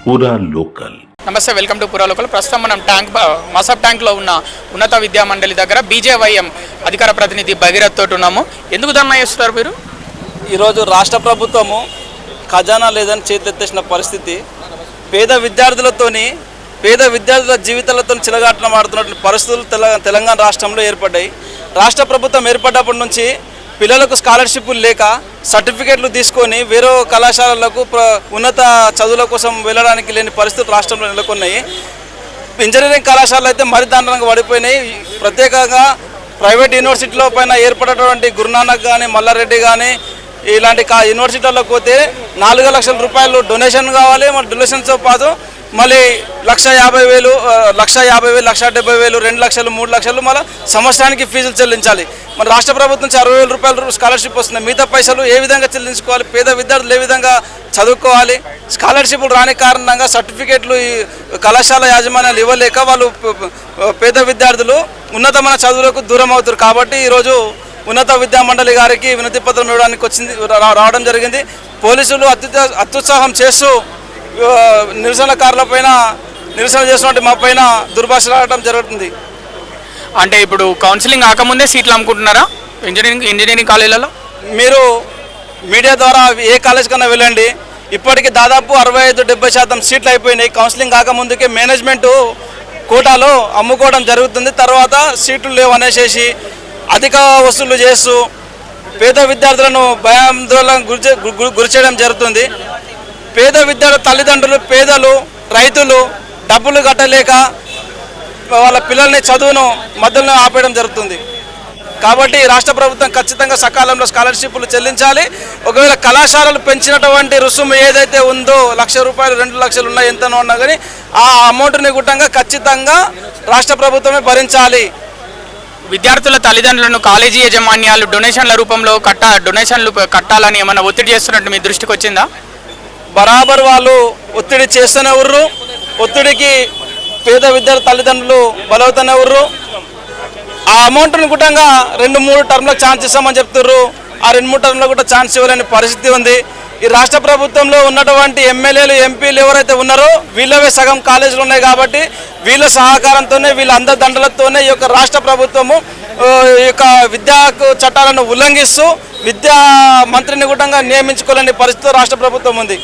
పూరా లోకల్. నమస్తే, welcome to పూరా లోకల్. ప్రస్తుతం మనం మసబ్ ట్యాంక్లో ఉన్న ఉన్నత విద్యా మండలి దగ్గర బీజేవైఎం అధికార ప్రతినిధి భగీరథ్ తోటి ఉన్నాము. ఎందుకు ధర్నా చేస్తున్నారు మీరు? ఈరోజు రాష్ట్ర ప్రభుత్వము ఖజానా లేదని చేతులెత్తేసిన పరిస్థితి, పేద విద్యార్థుల జీవితాలతో చిలగాటం ఆడుతున్నటువంటి పరిస్థితులు తెలంగాణ రాష్ట్రంలో ఏర్పడ్డాయి. రాష్ట్ర ప్రభుత్వం ఏర్పడ్డప్పటి నుంచి పిల్లలకు స్కాలర్షిప్లు లేక సర్టిఫికేట్లు తీసుకొని వేరే కళాశాలలకు ఉన్నత చదువుల కోసం వెళ్ళడానికి లేని పరిస్థితులు రాష్ట్రంలో నెలకొన్నాయి. ఇంజనీరింగ్ కళాశాలలు అయితే మరి దారుణంగా పడిపోయినాయి. ప్రత్యేకంగా ప్రైవేట్ యూనివర్సిటీల పైన ఏర్పడినటువంటి గురునానక్ కానీ మల్లారెడ్డి కానీ ఇలాంటి యూనివర్సిటీలకు పోతే 4 లక్షల రూపాయలు డొనేషన్ కావాలి. మరి డొనేషన్తో పాటు మళ్ళీ 1,50,000, 1,70,000, 1,70,000, 2 లక్షలు, 3 లక్షలు మళ్ళీ సంవత్సరానికి ఫీజులు చెల్లించాలి. మరి రాష్ట్ర ప్రభుత్వం నుంచి 60,000 రూపాయలు స్కాలర్షిప్ వస్తుంది. మిగతా పైసలు ఏ విధంగా చెల్లించుకోవాలి? పేద విద్యార్థులు ఏ విధంగా చదువుకోవాలి? స్కాలర్షిప్లు రాని కారణంగా సర్టిఫికేట్లు కళాశాల యాజమాన్యాలు ఇవ్వలేక వాళ్ళు పేద విద్యార్థులు ఉన్నతమైన చదువులకు దూరం అవుతారు. కాబట్టి ఈరోజు ఉన్నత విద్యా మండలి గారికి వినతి పత్రం ఇవ్వడానికి రావడం జరిగింది. పోలీసులు అత్యుత్సాహం చేస్తూ నిరసనకారులపైన నిరసన చేస్తున్నట్టు మా పైన దుర్భాష రావడం జరుగుతుంది. అంటే ఇప్పుడు కౌన్సిలింగ్ కాకముందే సీట్లు అమ్ముకుంటున్నారా ఇంజనీరింగ్ కాలేజీలలో? మీరు మీడియా ద్వారా ఏ కాలేజ్ కన్నా వెళ్ళండి, ఇప్పటికీ దాదాపు 65-70% సీట్లు అయిపోయినాయి. కౌన్సిలింగ్ కాకముందుకే మేనేజ్మెంటు కోటాలో అమ్ముకోవడం జరుగుతుంది. తర్వాత సీట్లు లేవు అనేసి అధిక వసూళ్లు చేస్తూ పేద విద్యార్థులను భయాందోళనకు గురి చేయడం జరుగుతుంది. పేద విద్యార్థుల తల్లిదండ్రులు, పేదలు, రైతులు డబ్బులు కట్టలేక వాళ్ళ పిల్లల్ని చదువును మధ్యలో ఆపేయడం జరుగుతుంది. కాబట్టి రాష్ట్ర ప్రభుత్వం ఖచ్చితంగా సకాలంలో స్కాలర్షిప్లు చెల్లించాలి. ఒకవేళ కళాశాలలు పెంచినటువంటి రుసుము ఏదైతే ఉందో 1,00,000 రూపాయలు, 2 లక్షలు ఉన్నాయి, ఎంతనో ఉన్నా కానీ ఆ అమౌంట్ని గుట్టంగా ఖచ్చితంగా రాష్ట్ర ప్రభుత్వమే భరించాలి. విద్యార్థుల తల్లిదండ్రులను కాలేజీ యాజమాన్యాలు డొనేషన్లు కట్టాలని ఏమైనా ఒత్తిడి చేస్తున్నట్టు మీ దృష్టికి వచ్చిందా? బరాబర్ వాళ్ళు ఒత్తిడి చేస్తూనే ఉర్రు. ఒత్తిడికి పేద విద్యార్థి తల్లిదండ్రులు బలవుతూనే ఉర్రు. ఆ అమౌంట్ని గుట్టంగా 2-3 టర్మ్లకు ఛాన్స్ ఇస్తామని చెప్తుర్రు. ఆ 2-3 టర్మ్లకు కూడా ఛాన్స్ ఇవ్వలేని పరిస్థితి ఉంది. ఈ రాష్ట్ర ప్రభుత్వంలో ఉన్నటువంటి ఎమ్మెల్యేలు, ఎంపీలు ఎవరైతే ఉన్నారో వీళ్ళవే సగం కాలేజీలు ఉన్నాయి. కాబట్టి వీళ్ళ సహకారంతోనే, వీళ్ళ అందదండలతోనే ఈ యొక్క రాష్ట్ర ప్రభుత్వము ఈ యొక్క విద్యా చట్టాలను ఉల్లంఘిస్తూ విద్యా మంత్రిని కూడా నియమించుకోలేని పరిస్థితిలో రాష్ట్ర ప్రభుత్వం ఉంది.